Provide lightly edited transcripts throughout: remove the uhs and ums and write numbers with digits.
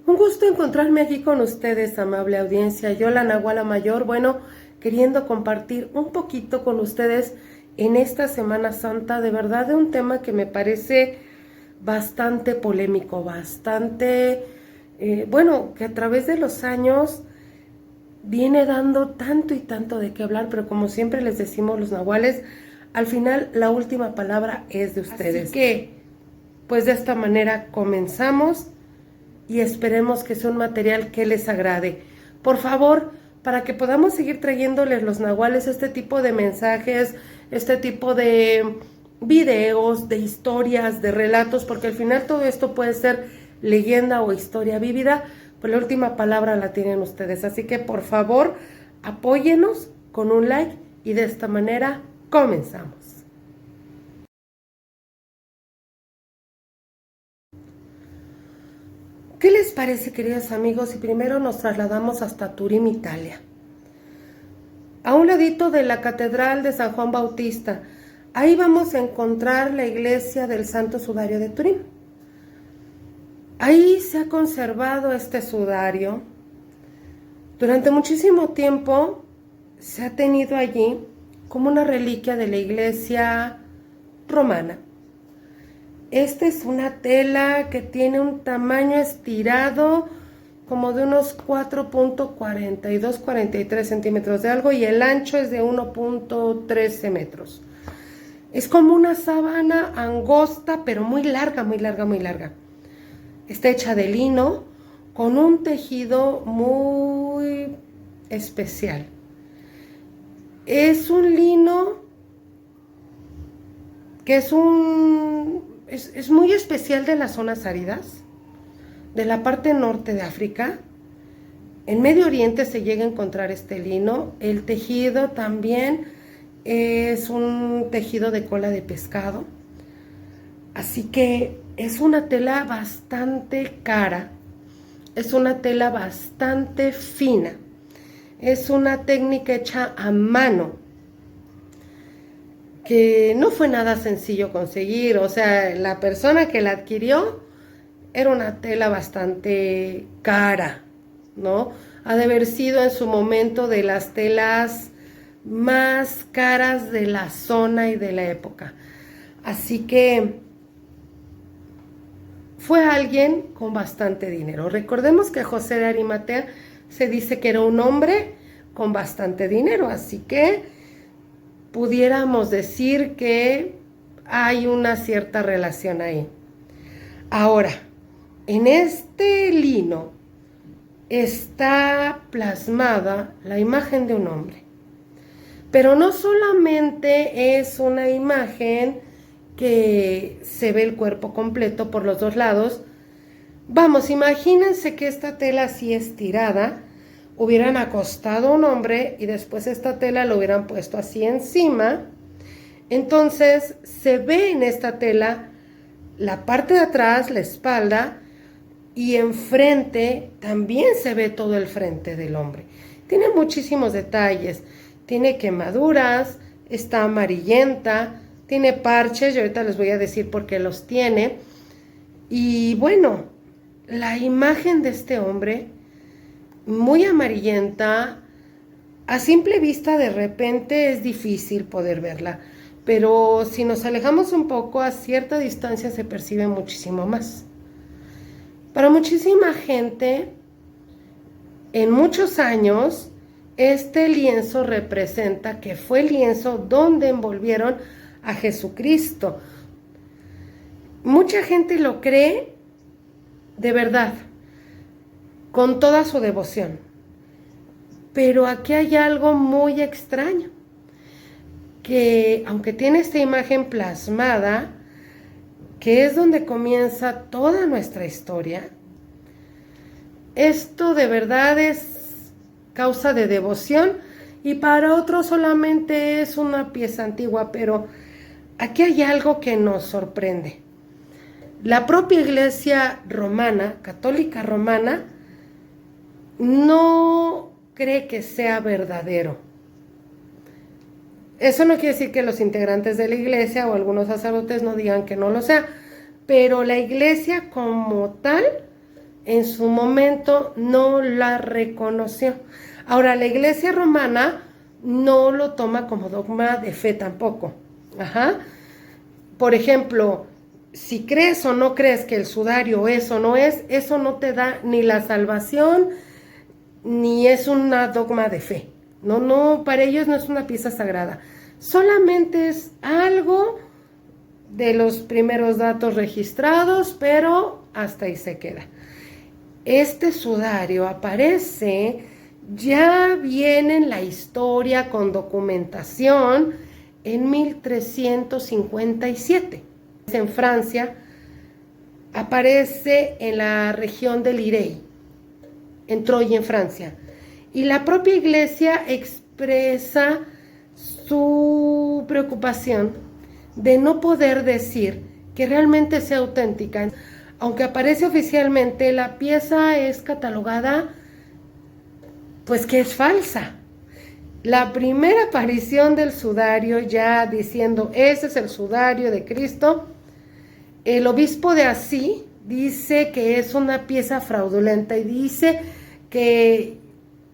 Un gusto encontrarme aquí con ustedes, amable audiencia. Yo, la Nahuala Mayor, queriendo compartir un poquito con ustedes en esta Semana Santa, de verdad, de un tema que me parece bastante polémico, que a través de los años viene dando tanto y tanto de qué hablar, pero como siempre les decimos los nahuales, al final la última palabra es de ustedes. Así que, pues de esta manera comenzamos y esperemos que sea un material que les agrade. Por favor, para que podamos seguir trayéndoles los nahuales este tipo de mensajes, este tipo de videos, de historias, de relatos, porque al final todo esto puede ser leyenda o historia vívida, pues la última palabra la tienen ustedes. Así que por favor, apóyenos con un like y de esta manera comenzamos. ¿Qué les parece, queridos amigos, si primero nos trasladamos hasta Turín, Italia? A un ladito de la Catedral de San Juan Bautista, ahí vamos a encontrar la iglesia del Santo Sudario de Turín. Ahí se ha conservado este sudario. Durante muchísimo tiempo se ha tenido allí como una reliquia de la iglesia romana. Esta es una tela que tiene un tamaño estirado como de unos 4.42-43 centímetros de algo y el ancho es de 1.13 metros. Es como una sábana angosta, pero muy larga, muy larga, muy larga. Está hecha de lino con un tejido muy especial. Es un lino que es muy especial de las zonas áridas, de la parte norte de África. En Medio Oriente se llega a encontrar este lino. El tejido también es un tejido de cola de pescado. Así que es una tela bastante cara, es una tela bastante fina, es una técnica hecha a mano, que no fue nada sencillo conseguir. O sea, la persona que la adquirió era una tela bastante cara, ¿no? Ha de haber sido en su momento de las telas más caras de la zona y de la época. Así que fue alguien con bastante dinero. Recordemos que José de Arimatea se dice que era un hombre con bastante dinero, así que pudiéramos decir que hay una cierta relación ahí. Ahora, en este lino está plasmada la imagen de un hombre, pero no solamente es una imagen que se ve el cuerpo completo por los dos lados. Vamos, imagínense que esta tela así estirada, hubieran acostado a un hombre y después esta tela lo hubieran puesto así encima. Entonces se ve en esta tela la parte de atrás, la espalda, y enfrente también se ve todo el frente del hombre. Tiene muchísimos detalles, tiene quemaduras, está amarillenta, tiene parches, y ahorita les voy a decir por qué los tiene. Y bueno, la imagen de este hombre, muy amarillenta, a simple vista de repente es difícil poder verla, pero si nos alejamos un poco, a cierta distancia se percibe muchísimo más. Para muchísima gente, en muchos años, este lienzo representa que fue el lienzo donde envolvieron a Jesucristo. Mucha gente lo cree de verdad, con toda su devoción. Pero aquí hay algo muy extraño, que aunque tiene esta imagen plasmada, que es donde comienza toda nuestra historia, esto de verdad es causa de devoción y para otros solamente es una pieza antigua, pero aquí hay algo que nos sorprende. La propia iglesia romana, católica romana, no cree que sea verdadero. Eso no quiere decir que los integrantes de la iglesia o algunos sacerdotes no digan que no lo sea, pero la iglesia como tal en su momento no la reconoció. Ahora, la Iglesia romana no lo toma como dogma de fe tampoco. Ajá. Por ejemplo, si crees o no crees que el sudario es o no es, eso no te da ni la salvación, ni es una dogma de fe. No, para ellos no es una pieza sagrada. Solamente es algo de los primeros datos registrados, pero hasta ahí se queda. Este sudario aparece ya bien en la historia con documentación en 1357. En Francia, aparece en la región de Lirey, en Troya, en Francia. Y la propia iglesia expresa su preocupación de no poder decir que realmente sea auténtica. Aunque aparece oficialmente, la pieza es catalogada pues que es falsa. La primera aparición del sudario, ya diciendo ese es el sudario de Cristo, el obispo de Asís dice que es una pieza fraudulenta y dice que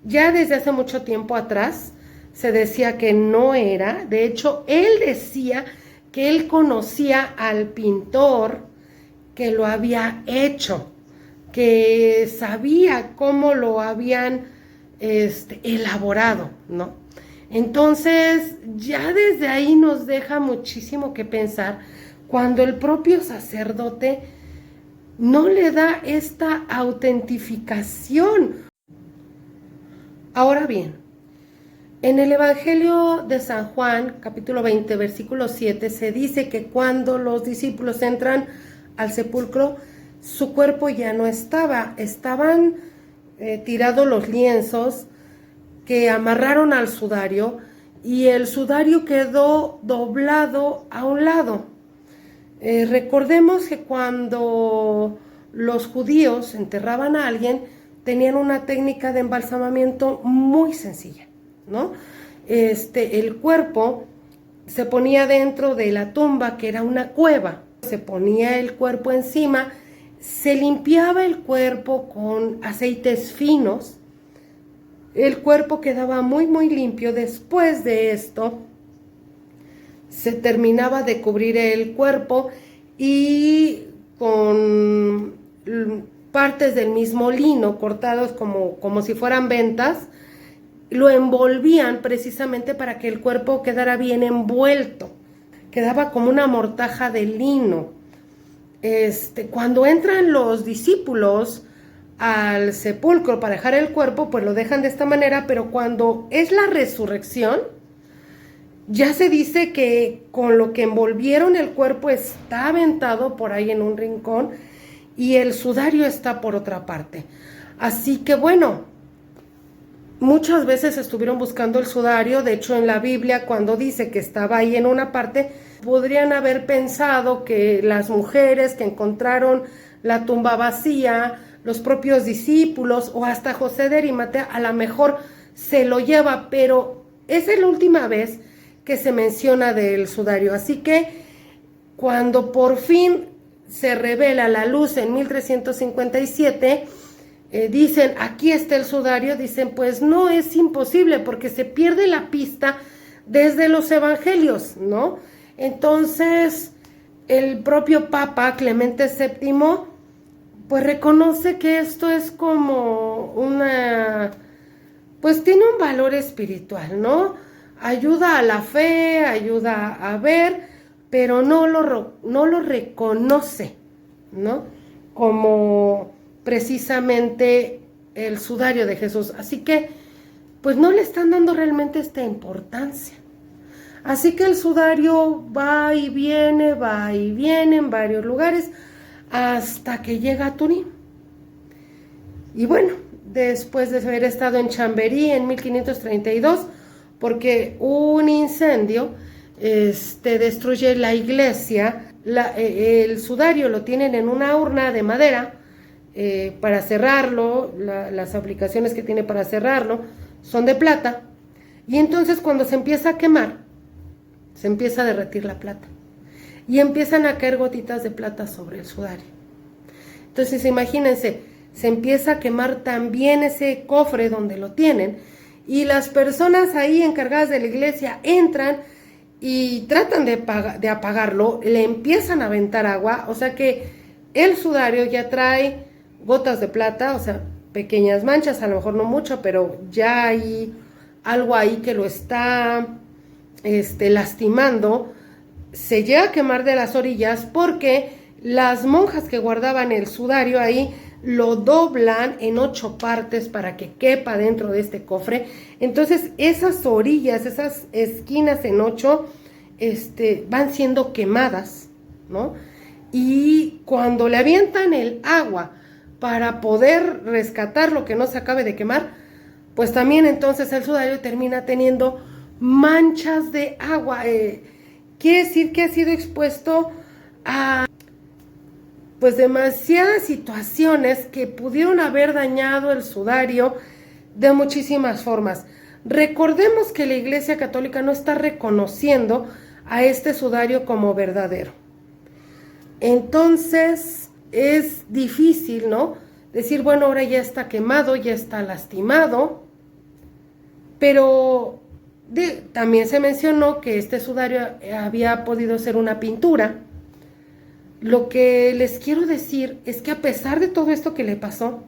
ya desde hace mucho tiempo atrás se decía que no era. De hecho, él decía que él conocía al pintor que lo había hecho, que sabía cómo lo habían elaborado, ¿no? Entonces, ya desde ahí nos deja muchísimo que pensar cuando el propio sacerdote no le da esta autentificación. Ahora bien, en el Evangelio de San Juan, capítulo 20, versículo 7, se dice que cuando los discípulos entran al sepulcro, su cuerpo ya no estaba, estaban tirados los lienzos que amarraron al sudario y el sudario quedó doblado a un lado. Recordemos que cuando los judíos enterraban a alguien, tenían una técnica de embalsamamiento muy sencilla, ¿no? El cuerpo se ponía dentro de la tumba, que era una cueva, se ponía el cuerpo encima, se limpiaba el cuerpo con aceites finos, el cuerpo quedaba muy muy limpio. Después de esto se terminaba de cubrir el cuerpo y con partes del mismo lino cortados como si fueran ventas, lo envolvían precisamente para que el cuerpo quedara bien envuelto, quedaba como una mortaja de lino. Cuando entran los discípulos al sepulcro para dejar el cuerpo, pues lo dejan de esta manera, pero cuando es la resurrección, ya se dice que con lo que envolvieron el cuerpo está aventado por ahí en un rincón y el sudario está por otra parte. Así que bueno, muchas veces estuvieron buscando el sudario. De hecho, en la Biblia, cuando dice que estaba ahí en una parte, podrían haber pensado que las mujeres que encontraron la tumba vacía, los propios discípulos o hasta José de Arimatea, a lo mejor se lo lleva, pero esa es la última vez que se menciona del sudario. Así que cuando por fin se revela la luz en 1357, dicen, aquí está el sudario, dicen, pues no, es imposible porque se pierde la pista desde los evangelios, ¿no? Entonces, el propio Papa Clemente VII, pues reconoce que esto es como pues tiene un valor espiritual, ¿no? Ayuda a la fe, ayuda a ver, pero no lo reconoce, ¿no? Como precisamente el sudario de Jesús. Así que, pues no le están dando realmente esta importancia. Así que el sudario va y viene en varios lugares hasta que llega a Turín. Y bueno, después de haber estado en Chamberí en 1532, porque un incendio destruye la iglesia, el sudario lo tienen en una urna de madera para cerrarlo, las aplicaciones que tiene para cerrarlo son de plata, y entonces cuando se empieza a quemar, se empieza a derretir la plata y empiezan a caer gotitas de plata sobre el sudario. Entonces imagínense, se empieza a quemar también ese cofre donde lo tienen, y las personas ahí encargadas de la iglesia entran y tratan de apagarlo, le empiezan a aventar agua, o sea que el sudario ya trae gotas de plata, o sea, pequeñas manchas, a lo mejor no mucho, pero ya hay algo ahí que lo está lastimando. Se llega a quemar de las orillas porque las monjas que guardaban el sudario ahí lo doblan en 8 partes para que quepa dentro de este cofre. Entonces esas orillas, esas esquinas en 8 van siendo quemadas, ¿no? Y cuando le avientan el agua para poder rescatar lo que no se acabe de quemar, pues también entonces el sudario termina teniendo manchas de agua. Quiere decir que ha sido expuesto a pues demasiadas situaciones que pudieron haber dañado el sudario de muchísimas formas. Recordemos que la Iglesia Católica no está reconociendo a este sudario como verdadero. Entonces es difícil, ¿no? Decir, bueno, ahora ya está quemado, ya está lastimado, pero también se mencionó que este sudario había podido ser una pintura. Lo que les quiero decir es que a pesar de todo esto que le pasó,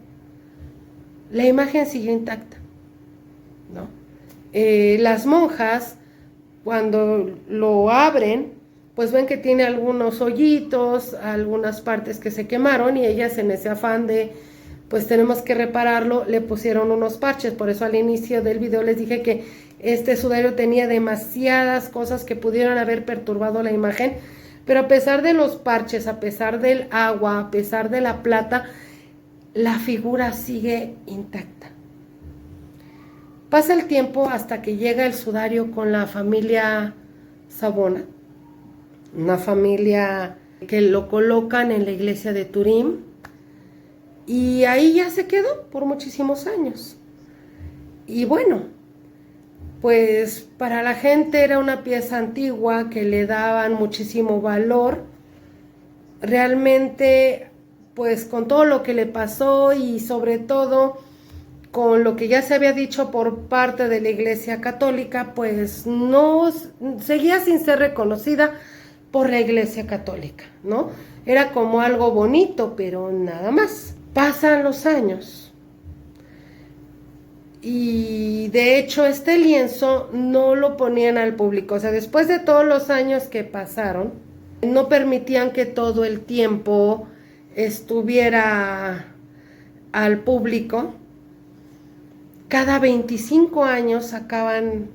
la imagen siguió intacta, ¿no? Las monjas, cuando lo abren, pues ven que tiene algunos hoyitos, algunas partes que se quemaron, y ellas en ese afán de, pues tenemos que repararlo, le pusieron unos parches. Por eso al inicio del video les dije que este sudario tenía demasiadas cosas que pudieron haber perturbado la imagen. Pero a pesar de los parches, a pesar del agua, a pesar de la plata, la figura sigue intacta. Pasa el tiempo hasta que llega el sudario con la familia Savona, una familia que lo colocan en la iglesia de Turín, y ahí ya se quedó por muchísimos años. Y bueno, pues para la gente era una pieza antigua que le daban muchísimo valor. Realmente, pues con todo lo que le pasó y sobre todo con lo que ya se había dicho por parte de la Iglesia Católica, pues no seguía sin ser reconocida por la Iglesia Católica, ¿no? Era como algo bonito, pero nada más. Pasan los años. Y de hecho este lienzo no lo ponían al público, o sea, después de todos los años que pasaron, no permitían que todo el tiempo estuviera al público. Cada 25 años sacaban,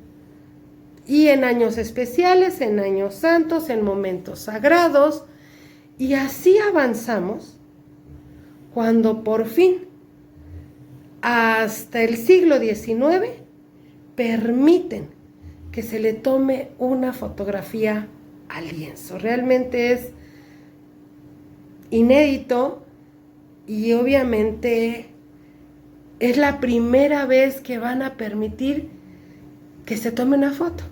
y en años especiales, en años santos, en momentos sagrados, y así avanzamos, cuando por fin hasta el siglo XIX permiten que se le tome una fotografía al lienzo. Realmente es inédito y obviamente es la primera vez que van a permitir que se tome una foto.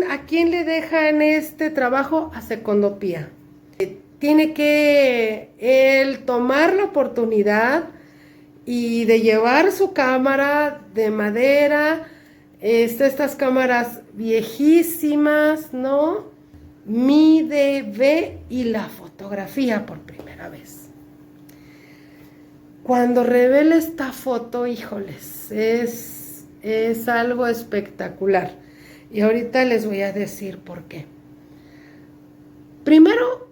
¿A quién le dejan este trabajo? A Secondopía. Tiene que él tomar la oportunidad y de llevar su cámara de madera, estas cámaras viejísimas, ¿no? Mide, ve y la fotografía por primera vez. Cuando revela esta foto, híjoles, es algo espectacular. Y ahorita les voy a decir por qué. Primero,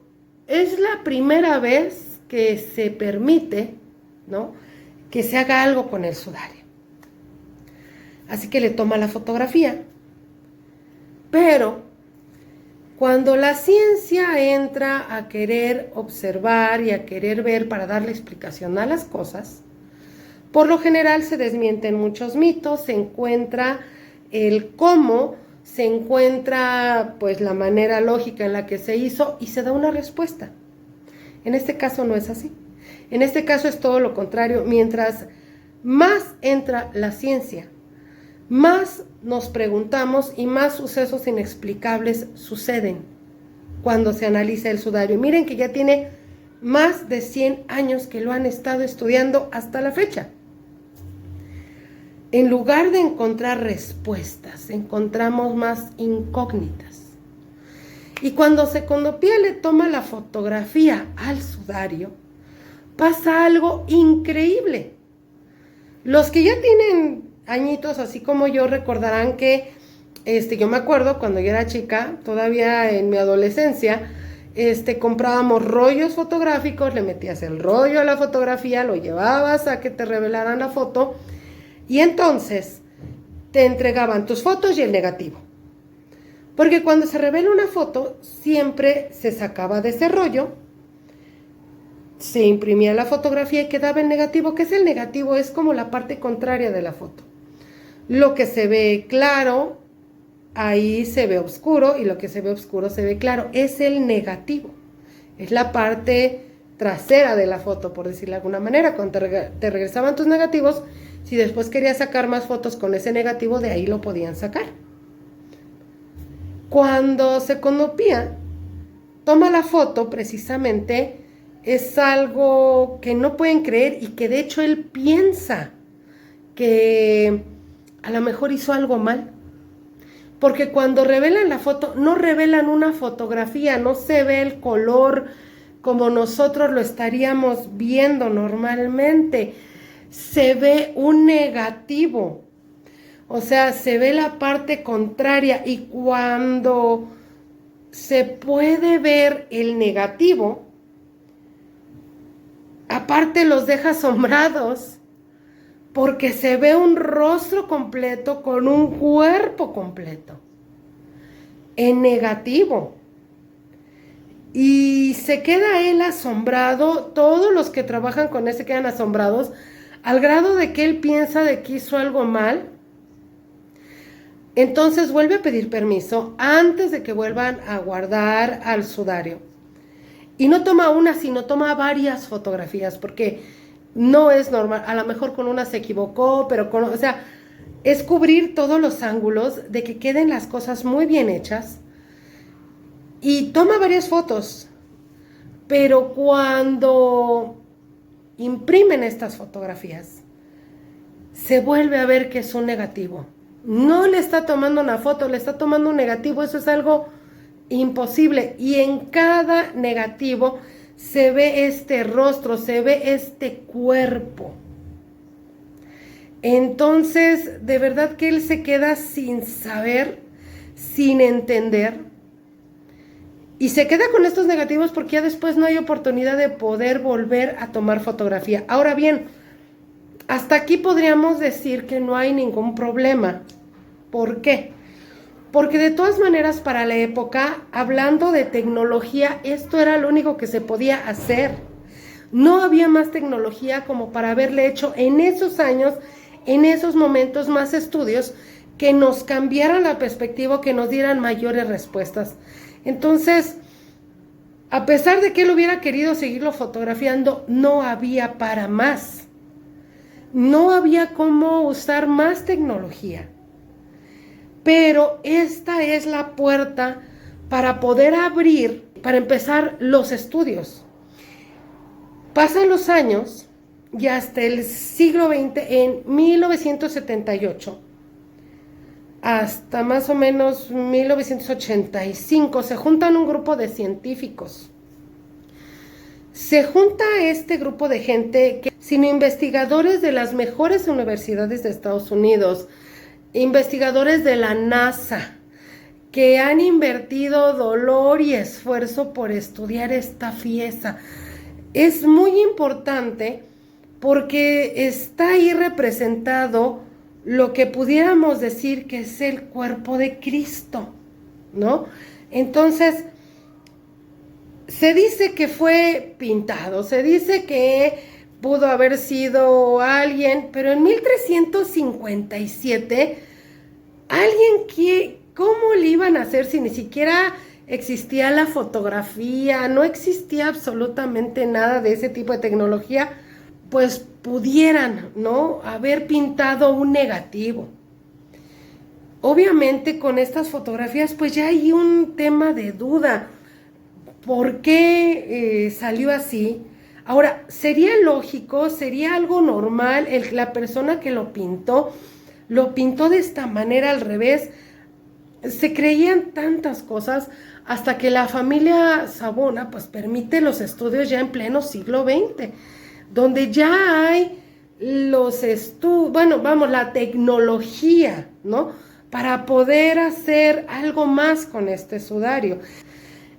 es la primera vez que se permite, ¿no?, que se haga algo con el sudario. Así que le toma la fotografía. Pero cuando la ciencia entra a querer observar y a querer ver para darle explicación a las cosas, por lo general se desmienten muchos mitos, se encuentra el cómo, se encuentra pues la manera lógica en la que se hizo y se da una respuesta. En este caso no es así. En este caso es todo lo contrario. Mientras más entra la ciencia, más nos preguntamos y más sucesos inexplicables suceden cuando se analiza el sudario. Miren que ya tiene más de 100 años que lo han estado estudiando hasta la fecha. En lugar de encontrar respuestas, encontramos más incógnitas. Y cuando Secondopía le toma la fotografía al sudario, pasa algo increíble. Los que ya tienen añitos, así como yo, recordarán que yo me acuerdo cuando yo era chica, todavía en mi adolescencia, comprábamos rollos fotográficos, le metías el rollo a la fotografía, lo llevabas a que te revelaran la foto y entonces te entregaban tus fotos y el negativo. Porque cuando se revela una foto, siempre se sacaba de ese rollo, se imprimía la fotografía y quedaba el negativo. ¿Qué es el negativo? Es como la parte contraria de la foto. Lo que se ve claro, ahí se ve oscuro, y lo que se ve oscuro se ve claro. Es el negativo. Es la parte trasera de la foto, por decirlo de alguna manera. Cuando te regresaban tus negativos, si después querías sacar más fotos con ese negativo, de ahí lo podían sacar. Cuando Secondopía toma la foto, precisamente, es algo que no pueden creer y que de hecho él piensa que a lo mejor hizo algo mal. Porque cuando revelan la foto, no revelan una fotografía, no se ve el color como nosotros lo estaríamos viendo normalmente. Se ve un negativo. O sea, se ve la parte contraria, y cuando se puede ver el negativo, aparte los deja asombrados, porque se ve un rostro completo con un cuerpo completo, en negativo. Y se queda él asombrado, todos los que trabajan con él se quedan asombrados, al grado de que él piensa de que hizo algo mal. Entonces vuelve a pedir permiso antes de que vuelvan a guardar al sudario. Y no toma una, sino toma varias fotografías, porque no es normal. A lo mejor con una se equivocó, pero es cubrir todos los ángulos, de que queden las cosas muy bien hechas. Y toma varias fotos. Pero cuando imprimen estas fotografías, se vuelve a ver que es un negativo. No le está tomando una foto, le está tomando un negativo. Eso es algo imposible. Y en cada negativo se ve este rostro, se ve este cuerpo. Entonces, de verdad que él se queda sin saber, sin entender. Y se queda con estos negativos porque ya después no hay oportunidad de poder volver a tomar fotografía. Ahora bien, hasta aquí podríamos decir que no hay ningún problema. ¿Por qué? Porque de todas maneras, para la época, hablando de tecnología, esto era lo único que se podía hacer. No había más tecnología como para haberle hecho en esos años, en esos momentos, más estudios que nos cambiaran la perspectiva, que nos dieran mayores respuestas. Entonces, a pesar de que él hubiera querido seguirlo fotografiando, no había para más. No había cómo usar más tecnología. Pero esta es la puerta para poder abrir, para empezar los estudios. Pasan los años y hasta el siglo XX, en 1978, hasta más o menos 1985, se juntan un grupo de científicos. Se junta este grupo de gente, sino investigadores de las mejores universidades de Estados Unidos, investigadores de la NASA, que han invertido dolor y esfuerzo por estudiar esta pieza. Es muy importante porque está ahí representado lo que pudiéramos decir que es el cuerpo de Cristo, ¿no? Entonces, se dice que fue pintado, se dice que pudo haber sido alguien, pero en 1357, ¿cómo le iban a hacer si ni siquiera existía la fotografía, no existía absolutamente nada de ese tipo de tecnología? Pues pudieran, ¿no?, haber pintado un negativo. Obviamente con estas fotografías pues ya hay un tema de duda. ¿por qué salió así? Ahora, sería lógico, sería algo normal, la persona que lo pintó de esta manera al revés. Se creían tantas cosas hasta que la familia Savona pues permite los estudios ya en pleno siglo XX, donde ya hay los estudios, bueno, vamos, la tecnología, ¿no? Para poder hacer algo más con este sudario.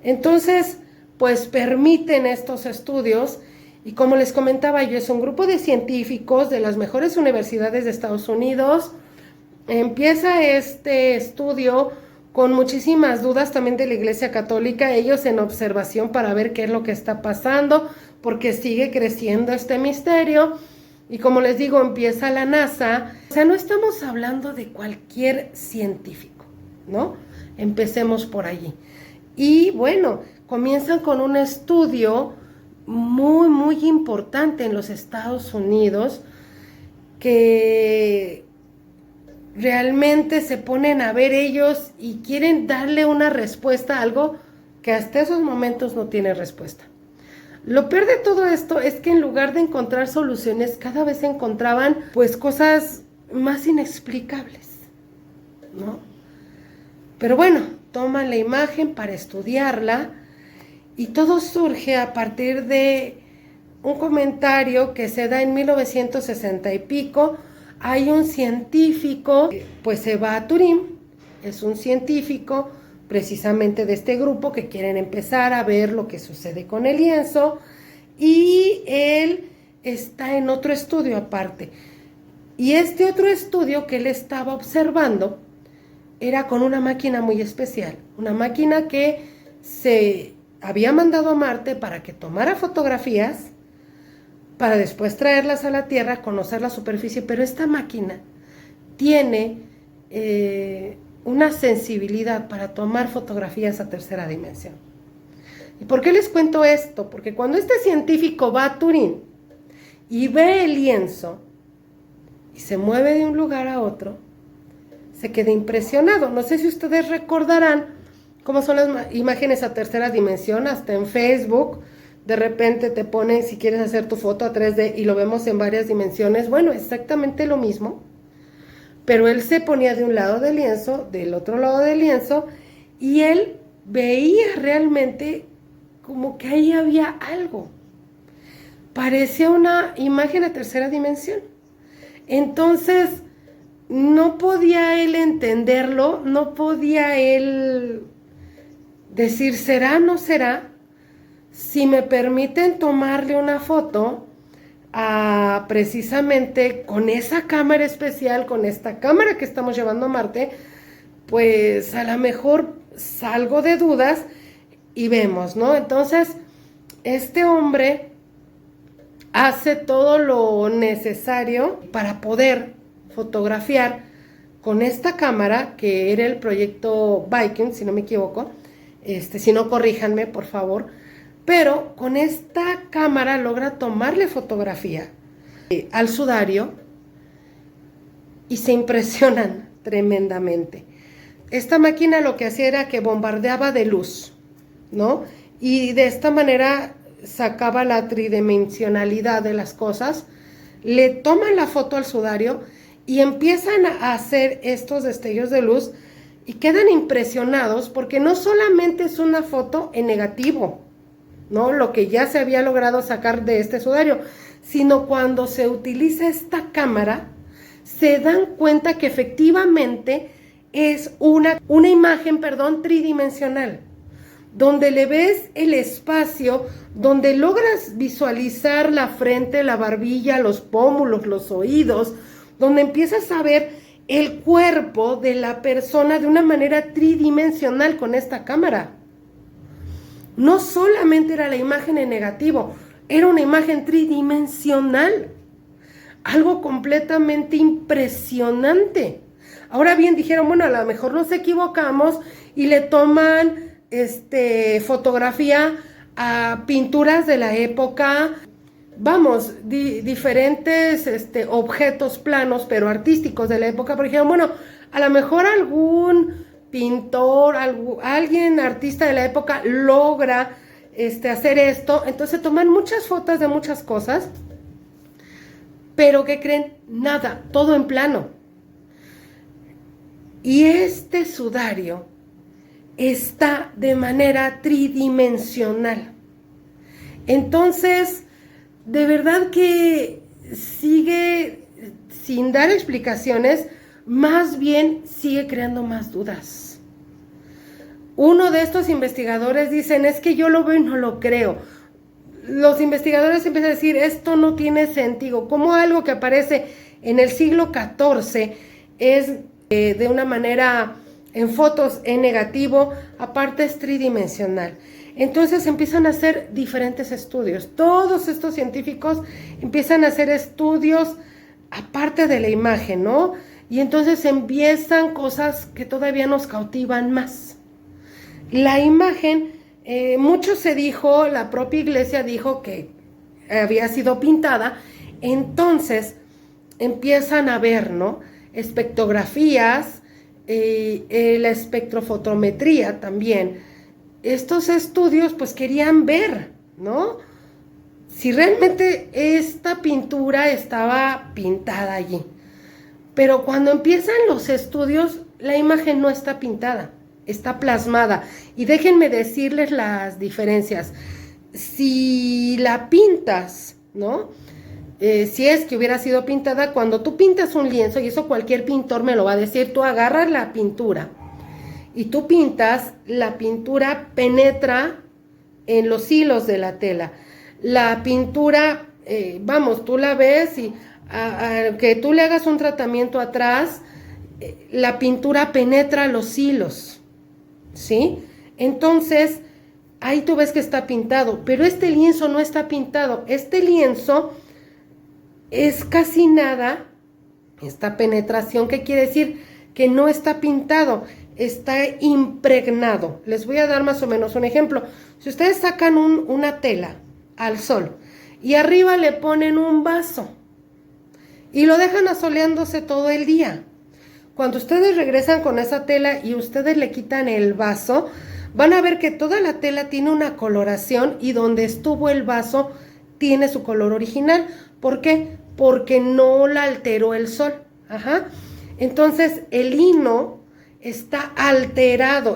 Entonces, pues permiten estos estudios y como les comentaba yo, es un grupo de científicos de las mejores universidades de Estados Unidos. Empieza este estudio con muchísimas dudas también de la Iglesia Católica, ellos en observación para ver qué es lo que está pasando, porque sigue creciendo este misterio. Y como les digo, empieza la NASA. O sea, no estamos hablando de cualquier científico, ¿no? Empecemos por allí. Y bueno, comienzan con un estudio muy, muy importante en los Estados Unidos que realmente se ponen a ver ellos y quieren darle una respuesta a algo que hasta esos momentos no tiene respuesta. Lo peor de todo esto es que en lugar de encontrar soluciones, cada vez encontraban pues cosas más inexplicables, ¿no? Pero bueno, toman la imagen para estudiarla y todo surge a partir de un comentario que se da en 1960 y pico. Hay un científico, pues se va a Turín, es un científico precisamente de este grupo que quieren empezar a ver lo que sucede con el lienzo y él está en otro estudio aparte. Y este otro estudio que él estaba observando era con una máquina muy especial, una máquina que se había mandado a Marte para que tomara fotografías para después traerlas a la Tierra, conocer la superficie, pero esta máquina tiene una sensibilidad para tomar fotografías a tercera dimensión. ¿Y por qué les cuento esto? Porque cuando este científico va a Turín y ve el lienzo y se mueve de un lugar a otro, se queda impresionado. No sé si ustedes recordarán cómo son las imágenes a tercera dimensión, hasta en Facebook. De repente te ponen si quieres hacer tu foto a 3D y lo vemos en varias dimensiones. Bueno, exactamente lo mismo, pero él se ponía de un lado del lienzo, del otro lado del lienzo, y él veía realmente como que ahí había algo. Parecía una imagen a tercera dimensión. Entonces, no podía él entenderlo, no podía él decir, ¿será o no será? Si me permiten tomarle una foto precisamente con esa cámara especial, con esta cámara que estamos llevando a Marte, pues a lo mejor salgo de dudas y vemos, ¿no? Entonces, este hombre hace todo lo necesario para poder fotografiar con esta cámara, que era el proyecto Viking, si no me equivoco, si no, corríjanme, por favor. Pero con esta cámara logra tomarle fotografía al sudario y se impresionan tremendamente. Esta máquina lo que hacía era que bombardeaba de luz, ¿no? Y de esta manera sacaba la tridimensionalidad de las cosas, le toman la foto al sudario y empiezan a hacer estos destellos de luz y quedan impresionados porque no solamente es una foto en negativo, ¿no? Lo que ya se había logrado sacar de este sudario, sino cuando se utiliza esta cámara, se dan cuenta que efectivamente es una imagen, tridimensional, donde le ves el espacio, donde logras visualizar la frente, la barbilla, los pómulos, los oídos, donde empiezas a ver el cuerpo de la persona de una manera tridimensional con esta cámara. No solamente era la imagen en negativo, era una imagen tridimensional. Algo completamente impresionante. Ahora bien, dijeron, bueno, a lo mejor nos equivocamos y le toman fotografía a pinturas de la época, diferentes objetos planos, pero artísticos de la época. Por ejemplo, bueno, a lo mejor algún pintor, alguien artista de la época logra hacer esto. Entonces toman muchas fotos de muchas cosas, pero ¿qué creen? Nada, todo en plano. Y este sudario está de manera tridimensional. Entonces, de verdad que sigue sin dar explicaciones, más bien sigue creando más dudas. Uno de estos investigadores dicen, es que yo lo veo y no lo creo. Los investigadores empiezan a decir, esto no tiene sentido. Como algo que aparece en el siglo XIV es de una manera en fotos en negativo, aparte es tridimensional. Entonces empiezan a hacer diferentes estudios. Todos estos científicos empiezan a hacer estudios aparte de la imagen, ¿no? Y entonces empiezan cosas que todavía nos cautivan más. La imagen, mucho se dijo, la propia iglesia dijo que había sido pintada, entonces empiezan a ver, ¿no? Espectrografías, la espectrofotometría también. Estos estudios pues querían ver, ¿no? Si realmente esta pintura estaba pintada allí. Pero cuando empiezan los estudios, la imagen no está pintada, está plasmada. Y déjenme decirles las diferencias. Si la pintas, ¿no? Si es que hubiera sido pintada, cuando tú pintas un lienzo, y eso cualquier pintor me lo va a decir, tú agarras la pintura y tú pintas, la pintura penetra en los hilos de la tela. La pintura, vamos, tú la ves y que tú le hagas un tratamiento atrás, la pintura penetra los hilos, ¿sí? Entonces, ahí tú ves que está pintado, pero este lienzo no está pintado. Este lienzo es casi nada, esta penetración, ¿qué quiere decir? Que no está pintado, está impregnado. Les voy a dar más o menos un ejemplo. Si ustedes sacan una tela al sol y arriba le ponen un vaso y lo dejan asoleándose todo el día, cuando ustedes regresan con esa tela y ustedes le quitan el vaso, van a ver que toda la tela tiene una coloración y donde estuvo el vaso tiene su color original. ¿Por qué? Porque no la alteró el sol. Ajá. Entonces el lino está alterado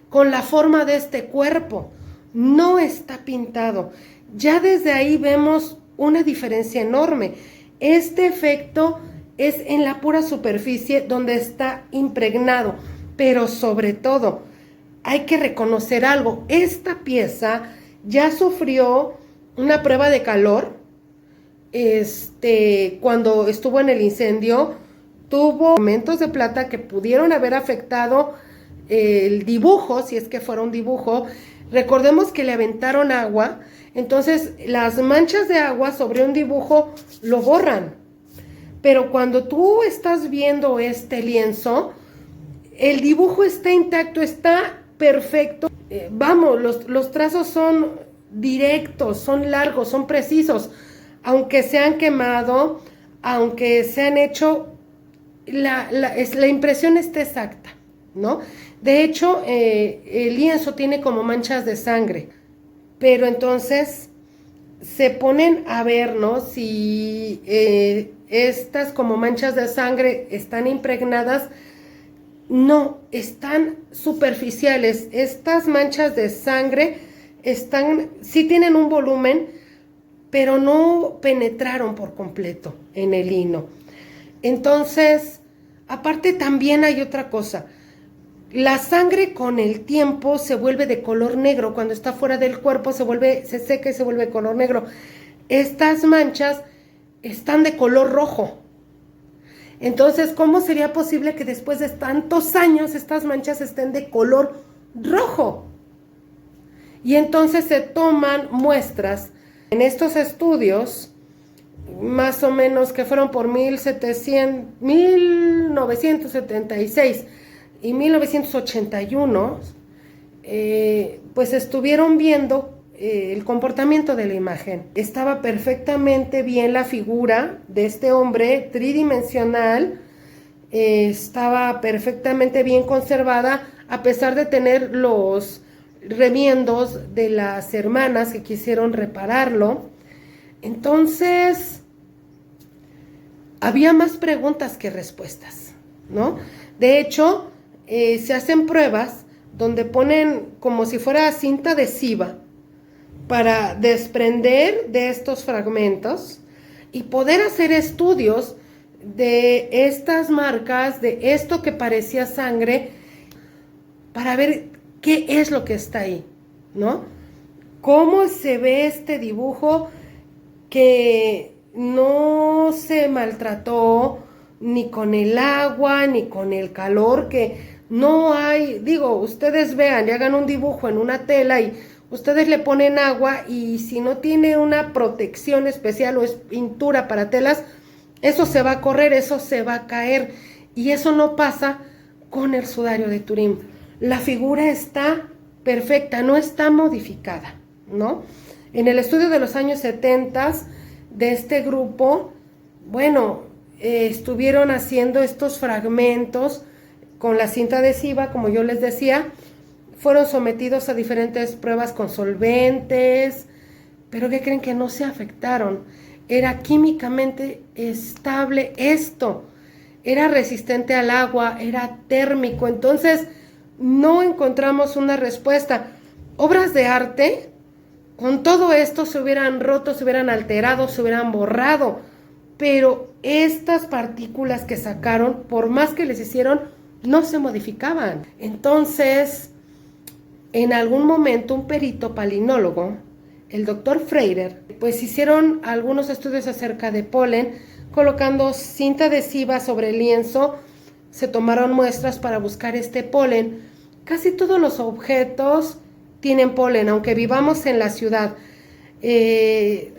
con la forma de este cuerpo, no está pintado. Ya desde ahí vemos una diferencia enorme. Este efecto es en la pura superficie donde está impregnado, pero sobre todo hay que reconocer algo. Esta pieza ya sufrió una prueba de calor. Cuando estuvo en el incendio, tuvo momentos de plata que pudieron haber afectado el dibujo, si es que fuera un dibujo. Recordemos que le aventaron agua, entonces las manchas de agua sobre un dibujo lo borran. Pero cuando tú estás viendo este lienzo, el dibujo está intacto, está perfecto. Vamos, los trazos son directos, son largos, son precisos. Aunque se han quemado, aunque se han hecho, la impresión está exacta, ¿no? De hecho, el lienzo tiene como manchas de sangre, pero entonces se ponen a ver, ¿no? Si estas como manchas de sangre están impregnadas. No, están superficiales. Estas manchas de sangre sí tienen un volumen, pero no penetraron por completo en el lino. Entonces, aparte también hay otra cosa. La sangre con el tiempo se vuelve de color negro. Cuando está fuera del cuerpo se seca y se vuelve de color negro. Estas manchas están de color rojo. Entonces, ¿cómo sería posible que después de tantos años estas manchas estén de color rojo? Y entonces se toman muestras. En estos estudios, más o menos que fueron por 1976 y 1981, pues estuvieron viendo el comportamiento de la imagen. Estaba perfectamente bien la figura de este hombre tridimensional, estaba perfectamente bien conservada, a pesar de tener los remiendos de las hermanas que quisieron repararlo. Entonces, había más preguntas que respuestas, ¿no? De hecho, se hacen pruebas donde ponen como si fuera cinta adhesiva para desprender de estos fragmentos y poder hacer estudios de estas marcas, de esto que parecía sangre, para ver qué es lo que está ahí, ¿no? Cómo se ve este dibujo que no se maltrató ni con el agua, ni con el calor, que no hay, digo, ustedes vean y hagan un dibujo en una tela y ustedes le ponen agua y si no tiene una protección especial o es pintura para telas, eso se va a correr, eso se va a caer y eso no pasa con el sudario de Turín. La figura está perfecta, no está modificada, ¿no? En el estudio de los años 70 de este grupo, bueno, estuvieron haciendo estos fragmentos con la cinta adhesiva, como yo les decía, fueron sometidos a diferentes pruebas con solventes, pero ¿qué creen? Que no se afectaron. Era químicamente estable esto, era resistente al agua, era térmico, entonces no encontramos una respuesta. Obras de arte, con todo esto se hubieran roto, se hubieran alterado, se hubieran borrado, pero estas partículas que sacaron, por más que les hicieron, no se modificaban. Entonces, en algún momento un perito palinólogo, el doctor Freire, pues hicieron algunos estudios acerca de polen, colocando cinta adhesiva sobre el lienzo, se tomaron muestras para buscar este polen. Casi todos los objetos tienen polen, aunque vivamos en la ciudad.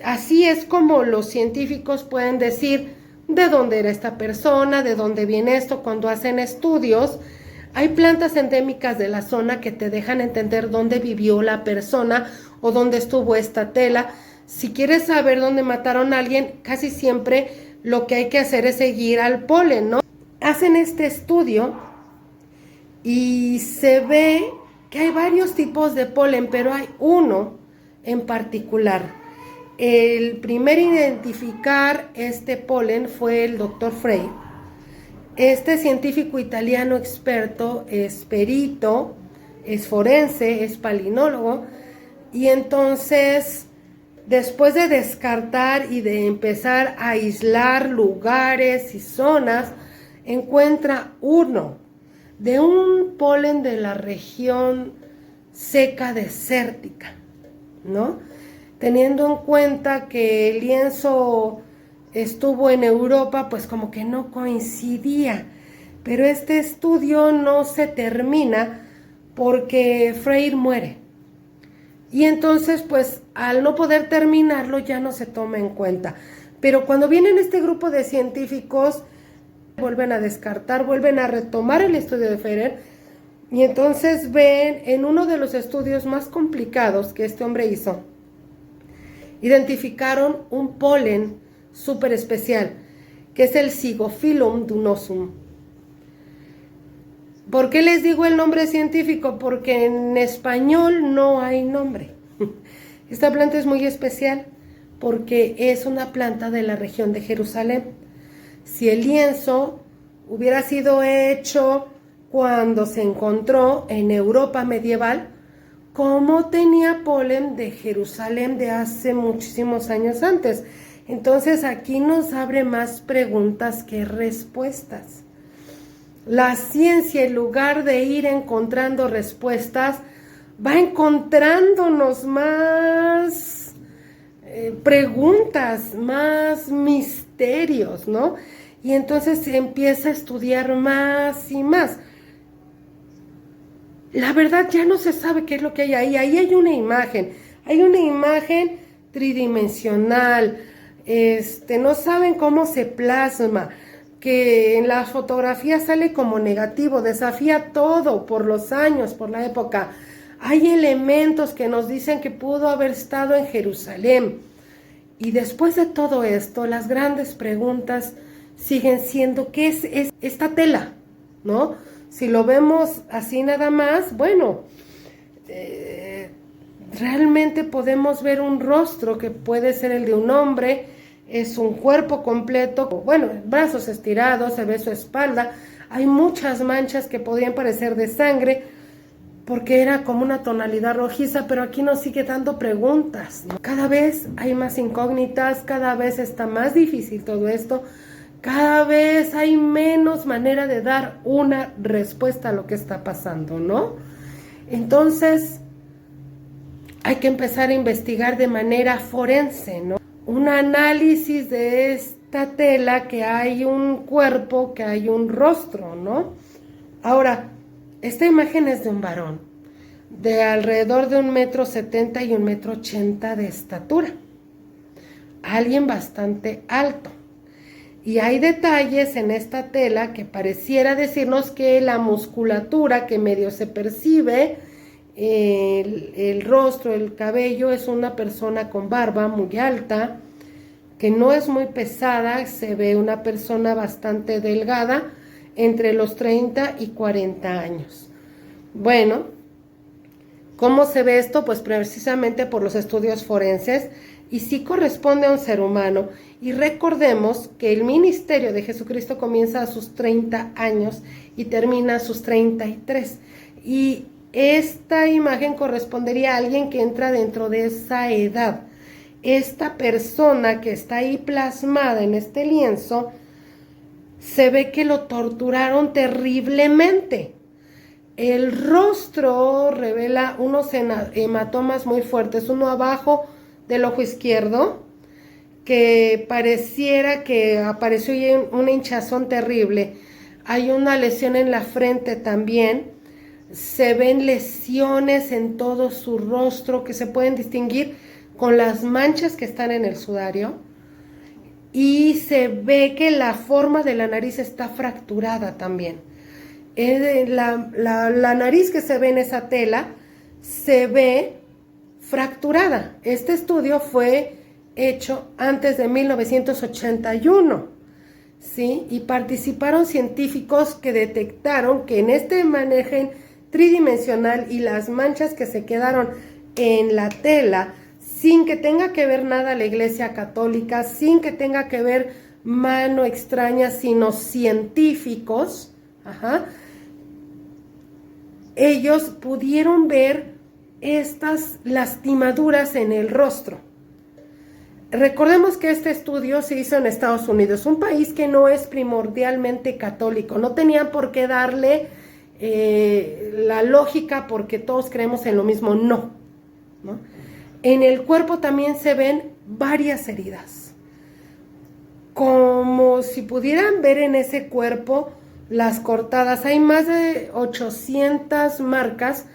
Así es como los científicos pueden decir de dónde era esta persona, de dónde viene esto. Cuando hacen estudios, hay plantas endémicas de la zona que te dejan entender dónde vivió la persona o dónde estuvo esta tela. Si quieres saber dónde mataron a alguien, casi siempre lo que hay que hacer es seguir al polen, ¿no? Hacen este estudio y se ve que hay varios tipos de polen, pero hay uno en particular. El primer en identificar este polen fue el doctor Frey. Este científico italiano experto es perito, es forense, es palinólogo, y entonces, después de descartar y de empezar a aislar lugares y zonas, encuentra uno de un polen de la región seca desértica, ¿no? Teniendo en cuenta que el lienzo estuvo en Europa, pues como que no coincidía. Pero este estudio no se termina porque Freire muere. Y entonces, pues, al no poder terminarlo, ya no se toma en cuenta. Pero cuando vienen este grupo de científicos, vuelven a descartar, vuelven a retomar el estudio de Freire, y entonces ven en uno de los estudios más complicados que este hombre hizo, identificaron un polen súper especial, que es el Zygophyllum dunosum. ¿Por qué les digo el nombre científico? Porque en español no hay nombre. Esta planta es muy especial porque es una planta de la región de Jerusalén. Si el lienzo hubiera sido hecho cuando se encontró en Europa medieval, ¿cómo tenía polen de Jerusalén de hace muchísimos años antes? Entonces aquí nos abre más preguntas que respuestas. La ciencia, en lugar de ir encontrando respuestas, va encontrándonos más preguntas, más misterios, ¿no? Y entonces se empieza a estudiar más y más. La verdad ya no se sabe qué es lo que hay ahí. Ahí hay una imagen tridimensional. No saben cómo se plasma, que en la fotografía sale como negativo, desafía todo por los años, por la época. Hay elementos que nos dicen que pudo haber estado en Jerusalén. Y después de todo esto, las grandes preguntas siguen siendo, ¿qué es esta tela? ¿No? Si lo vemos así nada más, bueno, realmente podemos ver un rostro que puede ser el de un hombre, es un cuerpo completo, bueno, brazos estirados, se ve su espalda, hay muchas manchas que podrían parecer de sangre, porque era como una tonalidad rojiza, pero aquí nos sigue dando preguntas, ¿no? Cada vez hay más incógnitas, cada vez está más difícil todo esto, cada vez hay menos manera de dar una respuesta a lo que está pasando, ¿no? Entonces, hay que empezar a investigar de manera forense, ¿no? Un análisis de esta tela, que hay un cuerpo, que hay un rostro, ¿no? Ahora, esta imagen es de un varón de alrededor de 1,70 m y 1,80 m de estatura, alguien bastante alto, y hay detalles en esta tela que pareciera decirnos que la musculatura que medio se percibe, el rostro, el cabello, es una persona con barba muy alta, que no es muy pesada, se ve una persona bastante delgada, entre los 30 y 40 años. Bueno, ¿cómo se ve esto? Pues precisamente por los estudios forenses, y sí corresponde a un ser humano. Y recordemos que el ministerio de Jesucristo comienza a sus 30 años y termina a sus 33. Y esta imagen correspondería a alguien que entra dentro de esa edad. Esta persona que está ahí plasmada en este lienzo, se ve que lo torturaron terriblemente. El rostro revela unos hematomas muy fuertes, uno abajo del ojo izquierdo, que pareciera que apareció una hinchazón terrible. Hay una lesión en la frente también. Se ven lesiones en todo su rostro que se pueden distinguir con las manchas que están en el sudario. Y se ve que la forma de la nariz está fracturada también. La nariz que se ve en esa tela se ve fracturada. Este estudio fue hecho antes de 1981, ¿sí? Y participaron científicos que detectaron que en este imagen tridimensional y las manchas que se quedaron en la tela, sin que tenga que ver nada la Iglesia Católica, sin que tenga que ver mano extraña, sino científicos, ellos pudieron ver estas lastimaduras en el rostro. Recordemos que este estudio se hizo en Estados Unidos, un país que no es primordialmente católico. No tenían por qué darle la lógica porque todos creemos en lo mismo, ¿no? En el cuerpo también se ven varias heridas, como si pudieran ver en ese cuerpo las cortadas. Hay más de 800 marcas,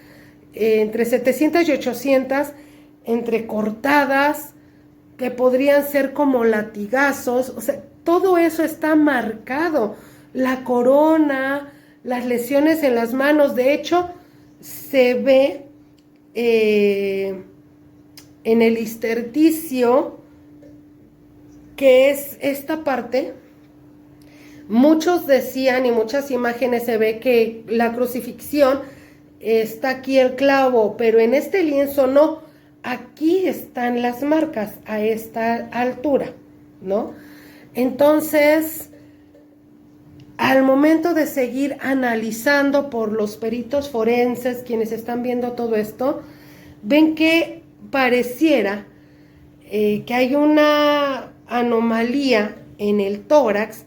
entre 700 y 800, entre cortadas, que podrían ser como latigazos. O sea, todo eso está marcado. La corona, las lesiones en las manos. De hecho, se ve en el intersticio, que es esta parte. Muchos decían, y muchas imágenes se ve que la crucifixión está aquí el clavo, pero en este lienzo no. Aquí están las marcas a esta altura, ¿no? Entonces, al momento de seguir analizando por los peritos forenses, quienes están viendo todo esto, ven que pareciera que hay una anomalía en el tórax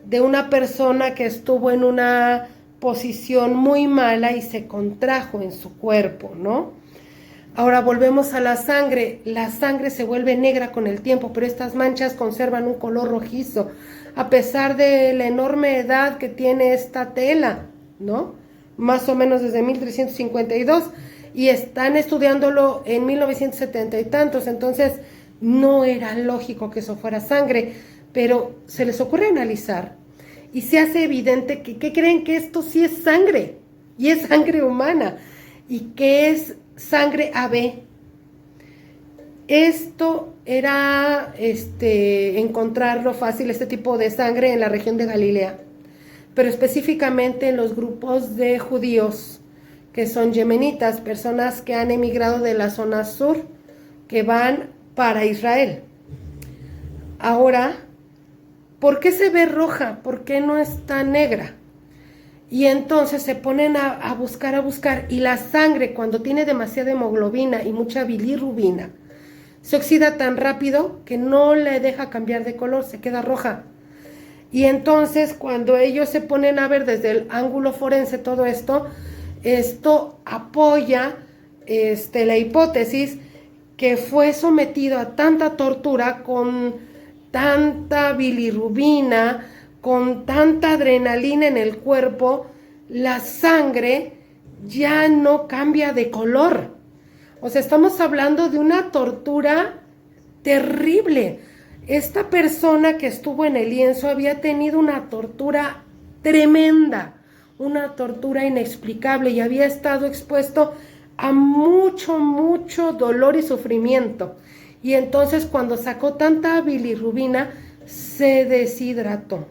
de una persona que estuvo en una posición muy mala y se contrajo en su cuerpo, ¿no? Ahora volvemos a la sangre. La sangre se vuelve negra con el tiempo, pero estas manchas conservan un color rojizo, a pesar de la enorme edad que tiene esta tela, ¿no? Más o menos desde 1352, y están estudiándolo en 1970 y tantos, entonces no era lógico que eso fuera sangre, pero se les ocurre analizar y se hace evidente que creen que esto sí es sangre, y es sangre humana, y que es sangre AB. Esto era encontrarlo fácil, este tipo de sangre, en la región de Galilea, pero específicamente en los grupos de judíos que son yemenitas, personas que han emigrado de la zona sur, que van para Israel. Ahora, ¿por qué se ve roja? ¿Por qué no está negra? Y entonces se ponen a buscar, y la sangre, cuando tiene demasiada hemoglobina y mucha bilirrubina, se oxida tan rápido que no le deja cambiar de color, se queda roja. Y entonces cuando ellos se ponen a ver desde el ángulo forense todo esto apoya la hipótesis que fue sometido a tanta tortura con tanta bilirrubina, con tanta adrenalina en el cuerpo, la sangre ya no cambia de color. O sea, estamos hablando de una tortura terrible. Esta persona que estuvo en el lienzo había tenido una tortura tremenda, una tortura inexplicable, y había estado expuesto a mucho, mucho dolor y sufrimiento. Y entonces cuando sacó tanta bilirrubina, se deshidrató.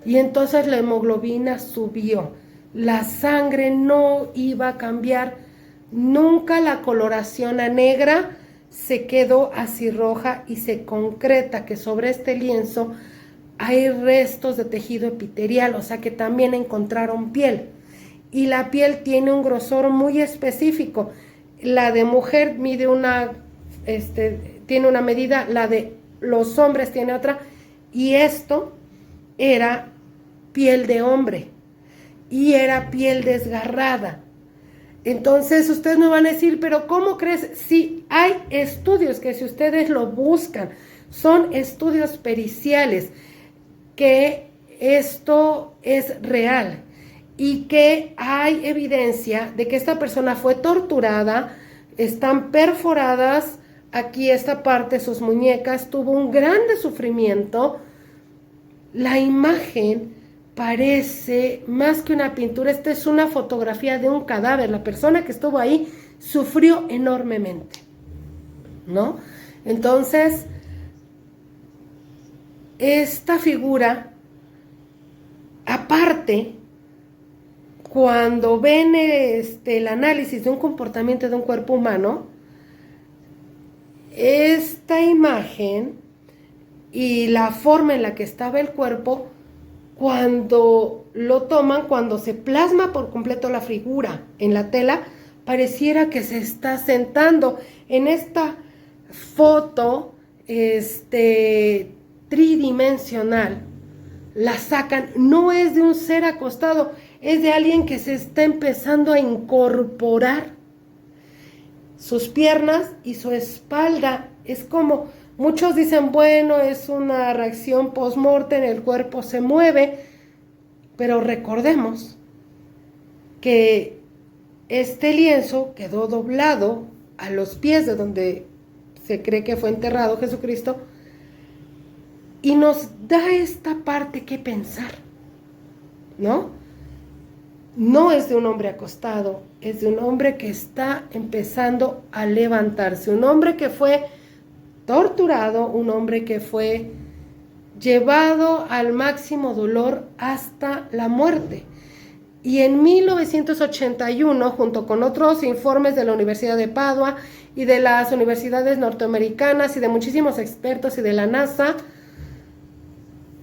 Y entonces la hemoglobina subió. La sangre no iba a cambiar nunca, la coloración a negra se quedó así roja, y se concreta que sobre este lienzo hay restos de tejido epitelial, o sea que también encontraron piel. Y la piel tiene un grosor muy específico. La de mujer mide tiene una medida, la de los hombres tiene otra, y esto era piel de hombre y era piel desgarrada. Entonces ustedes me van a decir, pero ¿cómo crees? Sí, hay estudios que, si ustedes lo buscan, son estudios periciales, que esto es real y que hay evidencia de que esta persona fue torturada. Están perforadas aquí esta parte, sus muñecas, tuvo un grande sufrimiento. La imagen parece más que una pintura. Esta es una fotografía de un cadáver. La persona que estuvo ahí sufrió enormemente, ¿no? Entonces, esta figura, aparte, cuando ven el análisis de un comportamiento de un cuerpo humano, esta imagen y la forma en la que estaba el cuerpo, cuando lo toman, cuando se plasma por completo la figura en la tela, pareciera que se está sentando. En esta foto tridimensional, la sacan, no es de un ser acostado, es de alguien que se está empezando a incorporar. Sus piernas y su espalda, es como, muchos dicen, bueno, es una reacción post-mortem, el cuerpo se mueve, pero recordemos que este lienzo quedó doblado a los pies de donde se cree que fue enterrado Jesucristo, y nos da esta parte que pensar, ¿no? No es de un hombre acostado, es de un hombre que está empezando a levantarse, un hombre que fue torturado, un hombre que fue llevado al máximo dolor hasta la muerte. Y en 1981, junto con otros informes de la Universidad de Padua y de las universidades norteamericanas y de muchísimos expertos y de la NASA,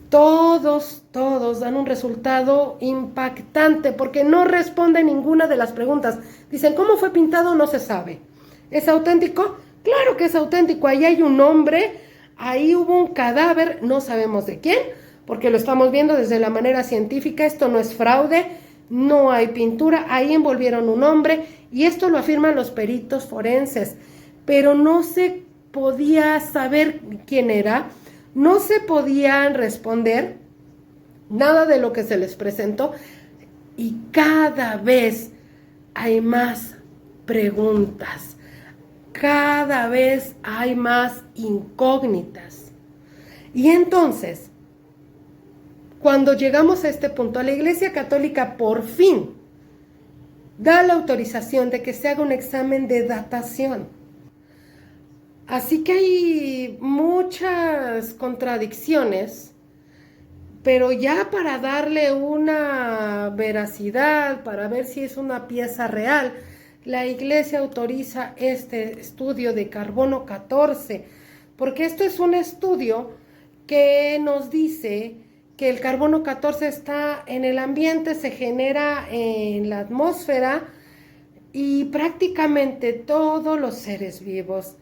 todos dan un resultado impactante, porque no responde ninguna de las preguntas. Dicen, ¿cómo fue pintado? No se sabe. ¿Es auténtico? Claro que es auténtico. Ahí hay un hombre, ahí hubo un cadáver, no sabemos de quién, porque lo estamos viendo desde la manera científica. Esto no es fraude, no hay pintura, ahí envolvieron un hombre, y esto lo afirman los peritos forenses, pero no se podía saber quién era. No se podían responder nada de lo que se les presentó, y cada vez hay más preguntas, cada vez hay más incógnitas. Y entonces, cuando llegamos a este punto, la Iglesia Católica por fin da la autorización de que se haga un examen de datación. Así que hay muchas contradicciones, Pero ya para darle una veracidad, para ver si es una pieza real, la Iglesia autoriza este estudio de carbono 14, porque esto es un estudio que nos dice que el carbono 14 está en el ambiente, se genera en la atmósfera y prácticamente todos los seres vivos,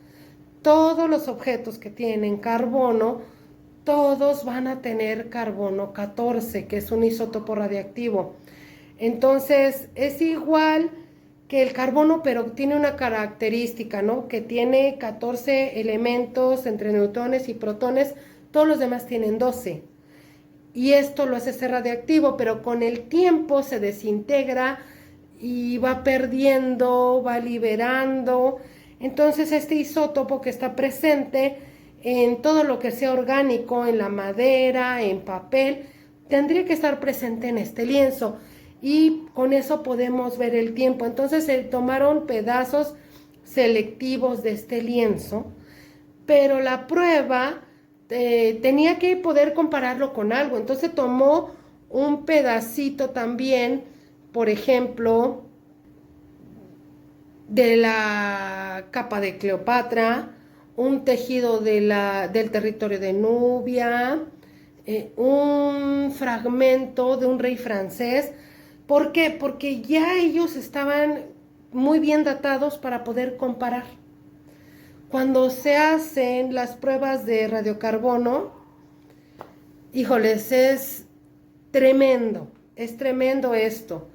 todos los objetos que tienen carbono, todos van a tener carbono 14, que es un isótopo radiactivo. Entonces es igual que el carbono, pero tiene una característica, ¿no? Que tiene 14 elementos entre neutrones y protones, todos los demás tienen 12. Y esto lo hace ser radiactivo, pero con el tiempo se desintegra y va perdiendo, va liberando. Entonces este isótopo que está presente en todo lo que sea orgánico, en la madera, en papel, tendría que estar presente en este lienzo. Y con eso podemos ver el tiempo. Entonces se tomaron pedazos selectivos de este lienzo, pero la prueba tenía que poder compararlo con algo. Entonces tomó un pedacito también, por ejemplo, de la capa de Cleopatra, un tejido del territorio de Nubia, un fragmento de un rey francés. ¿Por qué? Porque ya ellos estaban muy bien datados para poder comparar. Cuando se hacen las pruebas de radiocarbono, híjoles, es tremendo esto,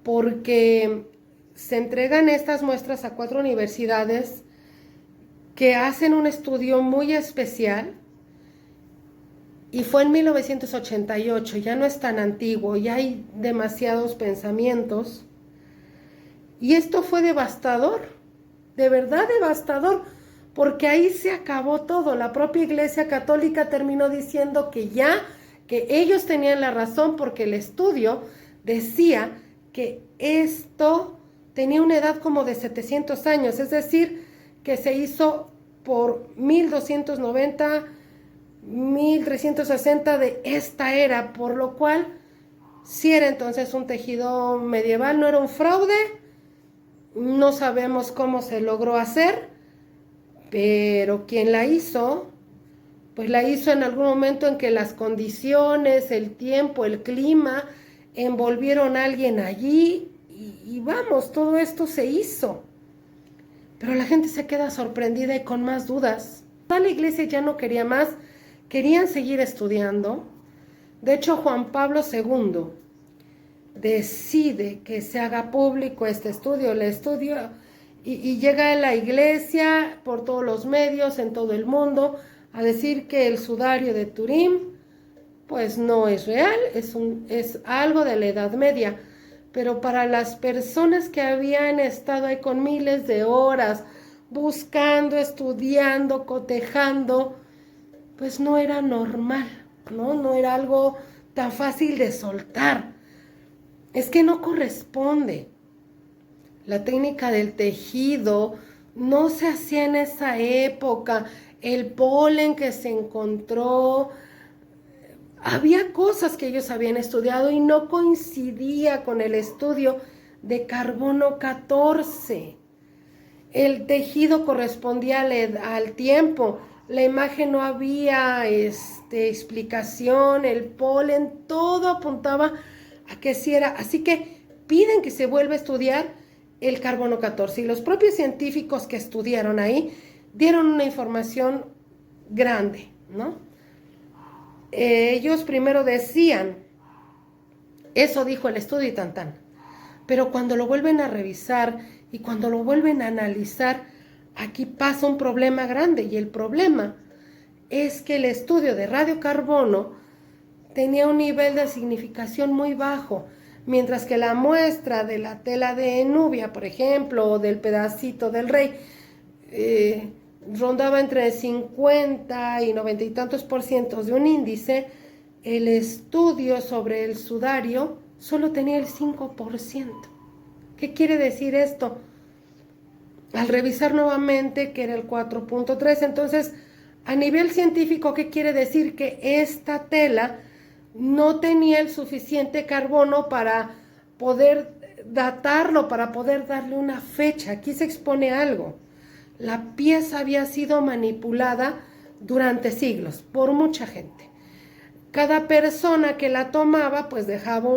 porque se entregan estas muestras a 4 universidades que hacen un estudio muy especial, y fue en 1988, ya no es tan antiguo, ya hay demasiados pensamientos, y esto fue devastador, de verdad devastador, porque ahí se acabó todo. La propia Iglesia Católica terminó diciendo que ellos tenían la razón, porque el estudio decía que esto tenía una edad como de 700 años, es decir, que se hizo por 1290, 1360 de esta era, por lo cual sí era entonces un tejido medieval, no era un fraude. No sabemos cómo se logró hacer, pero quien la hizo, pues la hizo en algún momento en que las condiciones, el tiempo, el clima, envolvieron a alguien allí y vamos, todo esto se hizo. Pero la gente se queda sorprendida y con más dudas. La iglesia ya no quería más, querían seguir estudiando. De hecho, Juan Pablo II decide que se haga público este estudio, y llega a la iglesia por todos los medios en todo el mundo a decir que el sudario de Turín pues no es real, es algo de la Edad Media. Pero para las personas que habían estado ahí con miles de horas buscando, estudiando, cotejando, pues no era normal, no era algo tan fácil de soltar. Es que no corresponde. La técnica del tejido no se hacía en esa época. El polen que se encontró, había cosas que ellos habían estudiado y no coincidía con el estudio de carbono 14. El tejido correspondía al tiempo. La imagen no había explicación. El polen, todo apuntaba a que sí era. Así que piden que se vuelva a estudiar el carbono 14. Y los propios científicos que estudiaron ahí dieron una información grande, ¿no? Ellos primero decían, eso dijo el estudio y tan. Pero cuando lo vuelven a revisar y cuando lo vuelven a analizar, aquí pasa un problema grande. Y el problema es que el estudio de radiocarbono tenía un nivel de significación muy bajo, mientras que la muestra de la tela de Nubia, por ejemplo, o del pedacito del rey, rondaba entre 50 y 90 y tantos % de un índice. El estudio sobre el sudario solo tenía el 5%. ¿Qué quiere decir esto? Al revisar nuevamente que era el 4.3, entonces a nivel científico, ¿qué quiere decir? Que esta tela no tenía el suficiente carbono para poder datarlo, para poder darle una fecha. Aquí se expone algo. La pieza había sido manipulada durante siglos por mucha gente. Cada persona que la tomaba pues dejaba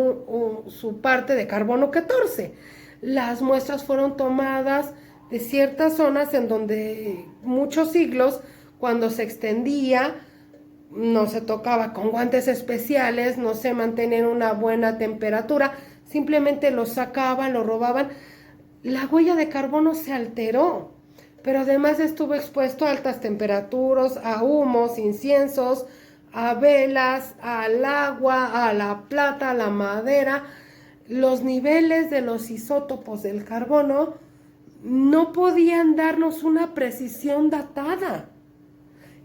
su parte de carbono 14. Las muestras fueron tomadas de ciertas zonas en donde muchos siglos, cuando se extendía, no se tocaba con guantes especiales, no se mantenía en una buena temperatura, simplemente lo sacaban, lo robaban. La huella de carbono se alteró, pero además estuvo expuesto a altas temperaturas, a humos, inciensos, a velas, al agua, a la plata, a la madera. Los niveles de los isótopos del carbono no podían darnos una precisión datada.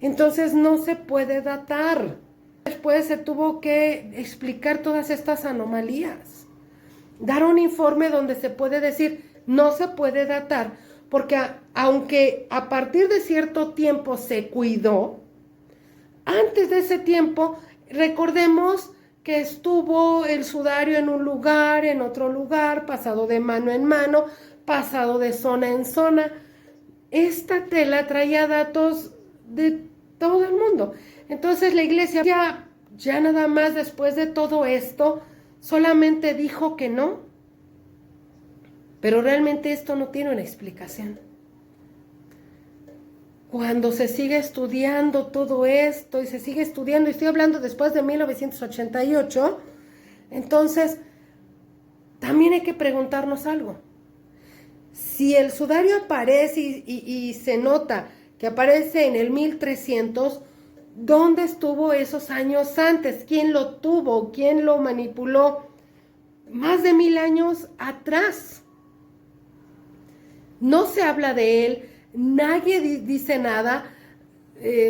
Entonces no se puede datar. Después se tuvo que explicar todas estas anomalías. Dar un informe donde se puede decir, no se puede datar, porque aunque a partir de cierto tiempo se cuidó, antes de ese tiempo, recordemos que estuvo el sudario en un lugar, en otro lugar, pasado de mano en mano, pasado de zona en zona. Esta tela traía datos de todo el mundo. Entonces la iglesia ya nada más después de todo esto, solamente dijo que no. Pero realmente esto no tiene una explicación. Cuando se sigue estudiando todo esto y se sigue estudiando, y estoy hablando después de 1988, entonces también hay que preguntarnos algo. Si el sudario aparece y se nota que aparece en el 1300, ¿dónde estuvo esos años antes? ¿Quién lo tuvo? ¿Quién lo manipuló? Más de 1000 años atrás. No se habla de él, nadie dice nada.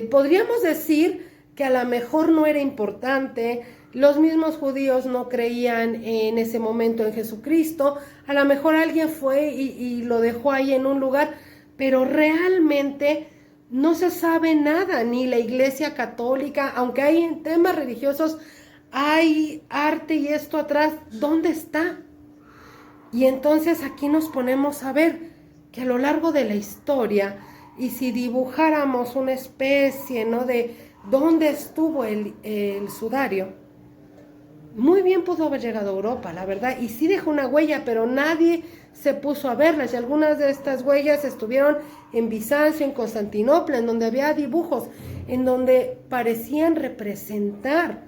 Podríamos decir que a lo mejor no era importante, los mismos judíos no creían en ese momento en Jesucristo, a lo mejor alguien fue y lo dejó ahí en un lugar, pero realmente no se sabe nada, ni la Iglesia Católica, aunque hay en temas religiosos, hay arte y esto atrás, ¿dónde está? Y entonces aquí nos ponemos a ver que a lo largo de la historia, y si dibujáramos una especie, ¿no?, de dónde estuvo el sudario, muy bien pudo haber llegado a Europa, la verdad, y sí dejó una huella, pero nadie se puso a verlas, y algunas de estas huellas estuvieron en Bizancio, en Constantinopla, en donde había dibujos, en donde parecían representar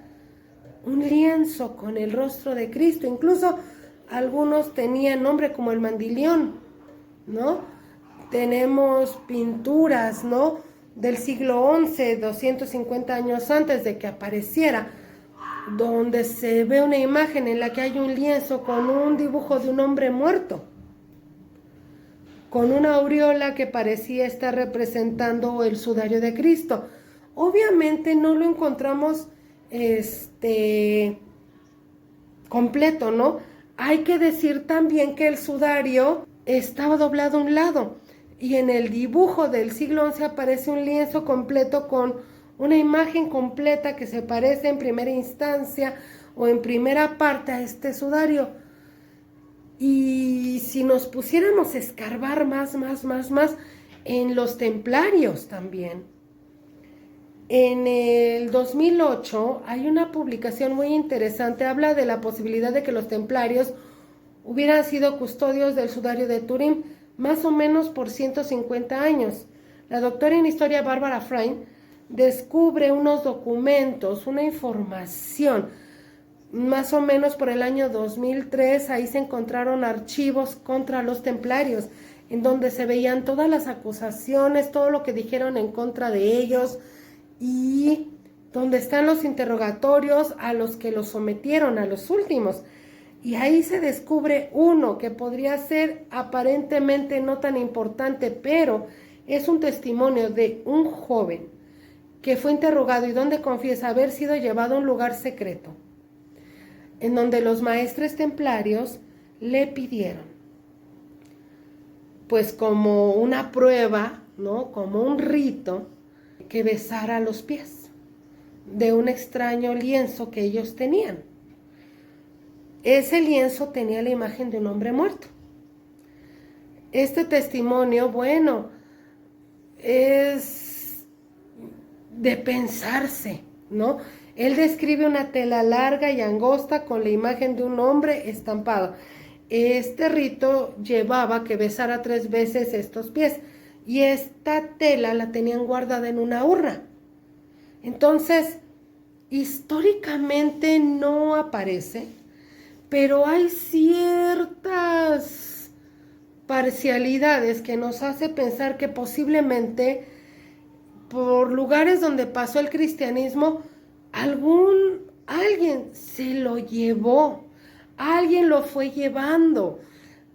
un lienzo con el rostro de Cristo, incluso algunos tenían nombre como el Mandilión, ¿no? Tenemos pinturas, ¿no?, del siglo XI, 250 años antes de que apareciera, donde se ve una imagen en la que hay un lienzo con un dibujo de un hombre muerto, con una aureola que parecía estar representando el sudario de Cristo. Obviamente no lo encontramos completo, ¿no? Hay que decir también que el sudario estaba doblado a un lado, y en el dibujo del siglo XI aparece un lienzo completo con una imagen completa que se parece en primera instancia o en primera parte a este sudario. Y si nos pusiéramos a escarbar más en los templarios también. En el 2008 hay una publicación muy interesante, habla de la posibilidad de que los templarios hubieran sido custodios del sudario de Turín más o menos por 150 años. La doctora en historia Bárbara Frein descubre unos documentos, una información, más o menos por el año 2003, ahí se encontraron archivos contra los templarios, en donde se veían todas las acusaciones, todo lo que dijeron en contra de ellos, y donde están los interrogatorios a los que los sometieron, a los últimos. Y ahí se descubre uno que podría ser aparentemente no tan importante, pero es un testimonio de un joven que fue interrogado y donde confiesa haber sido llevado a un lugar secreto, en donde los maestres templarios le pidieron, pues como una prueba, ¿no?, como un rito, que besara los pies, de un extraño lienzo que ellos tenían. Ese lienzo tenía la imagen de un hombre muerto. Este testimonio, bueno, es de pensarse, ¿no? Él describe una tela larga y angosta con la imagen de un hombre estampado. Este rito llevaba que besara 3 veces estos pies y esta tela la tenían guardada en una urna. Entonces, históricamente no aparece, pero hay ciertas parcialidades que nos hace pensar que posiblemente por lugares donde pasó el cristianismo, alguien se lo llevó, alguien lo fue llevando,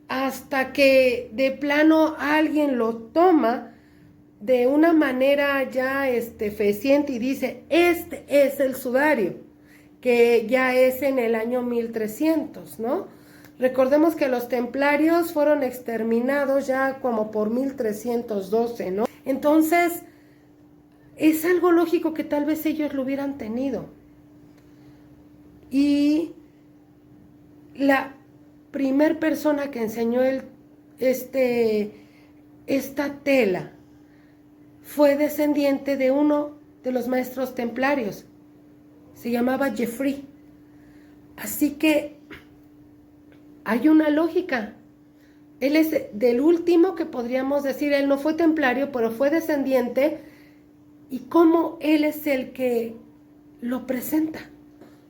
hasta que de plano alguien lo toma de una manera ya fehaciente y dice, este es el sudario, que ya es en el año 1300, ¿no? Recordemos que los templarios fueron exterminados ya como por 1312, ¿no? Entonces, es algo lógico que tal vez ellos lo hubieran tenido. Y la primer persona que enseñó esta tela fue descendiente de uno de los maestros templarios. Se llamaba Geoffrey. Así que hay una lógica. Él es del último que podríamos decir, él no fue templario, pero fue descendiente. ¿Y cómo él es el que lo presenta?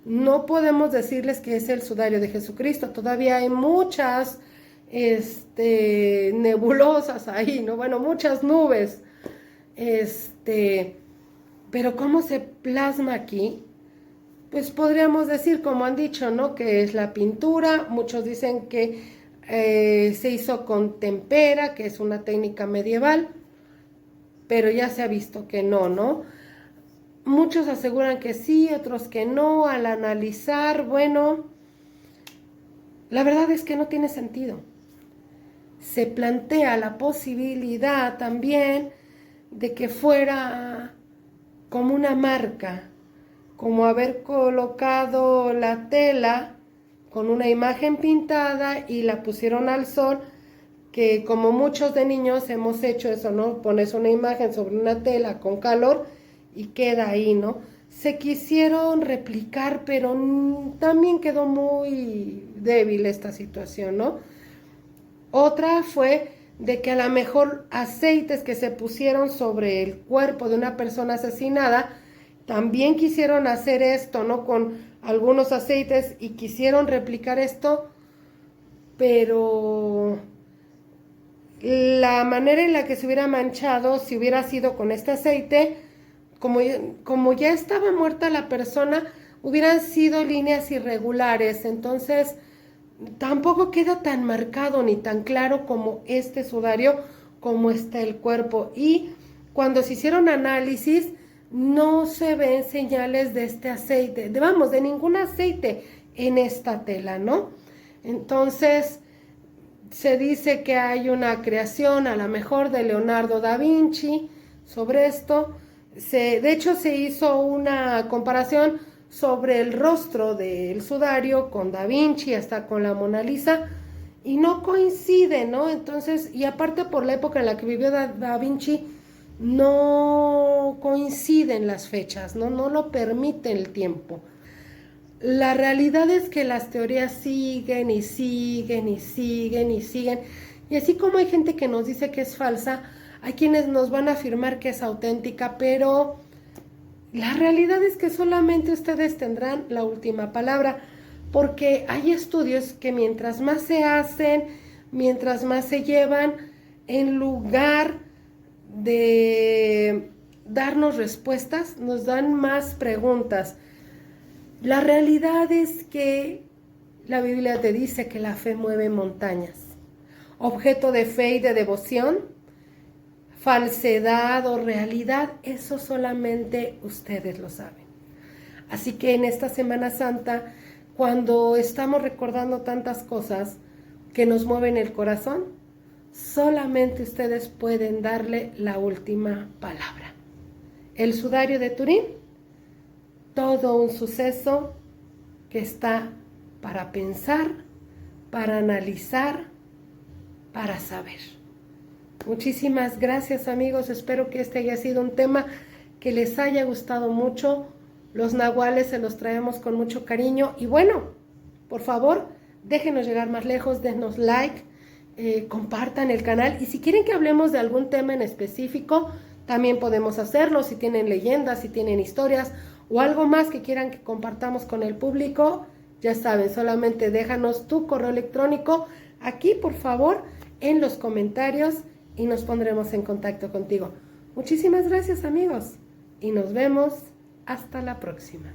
No podemos decirles que es el sudario de Jesucristo. Todavía hay muchas nebulosas ahí, ¿no? Bueno, muchas nubes. Pero ¿cómo se plasma aquí? Pues podríamos decir, como han dicho, ¿no? Que es la pintura. Muchos dicen que se hizo con tempera, que es una técnica medieval, pero ya se ha visto que no, ¿no? Muchos aseguran que sí, otros que no. Al analizar, bueno, la verdad es que no tiene sentido. Se plantea la posibilidad también de que fuera como una marca, como haber colocado la tela con una imagen pintada y la pusieron al sol, que como muchos de niños hemos hecho eso, ¿no? Pones una imagen sobre una tela con calor y queda ahí, ¿no? Se quisieron replicar, pero también quedó muy débil esta situación, ¿no? Otra fue de que a lo mejor aceites que se pusieron sobre el cuerpo de una persona asesinada, también quisieron hacer esto, ¿no? Con algunos aceites y quisieron replicar esto, pero la manera en la que se hubiera manchado, si hubiera sido con este aceite, como ya estaba muerta la persona, hubieran sido líneas irregulares, entonces tampoco queda tan marcado ni tan claro como este sudario, como está el cuerpo. Y cuando se hicieron análisis, no se ven señales de este aceite, de ningún aceite en esta tela, ¿no? Entonces, se dice que hay una creación, a lo mejor de Leonardo da Vinci, sobre esto. De hecho, se hizo una comparación sobre el rostro del sudario con Da Vinci, hasta con la Mona Lisa, y no coincide, ¿no? Entonces, y aparte por la época en la que vivió Da Vinci, no coinciden las fechas, ¿no? No lo permite el tiempo. La realidad es que las teorías siguen y siguen y siguen y siguen, y así como hay gente que nos dice que es falsa, hay quienes nos van a afirmar que es auténtica, pero la realidad es que solamente ustedes tendrán la última palabra, porque hay estudios que mientras más se hacen, mientras más se llevan, en lugar de darnos respuestas, nos dan más preguntas. La realidad es que la Biblia te dice que la fe mueve montañas. Objeto de fe y de devoción, falsedad o realidad, eso solamente ustedes lo saben. Así que en esta Semana Santa, cuando estamos recordando tantas cosas que nos mueven el corazón, solamente ustedes pueden darle la última palabra. El sudario de Turín todo un suceso que está para pensar, para analizar, para saber. Muchísimas gracias, amigos. Espero que este haya sido un tema que les haya gustado mucho. Los nahuales se los traemos con mucho cariño. Y bueno, por favor, déjenos llegar más lejos, denos like, compartan el canal. Y si quieren que hablemos de algún tema en específico, también podemos hacerlo. Si tienen leyendas, si tienen historias o algo más que quieran que compartamos con el público, ya saben, solamente déjanos tu correo electrónico aquí, por favor, en los comentarios y nos pondremos en contacto contigo. Muchísimas gracias, amigos, y nos vemos hasta la próxima.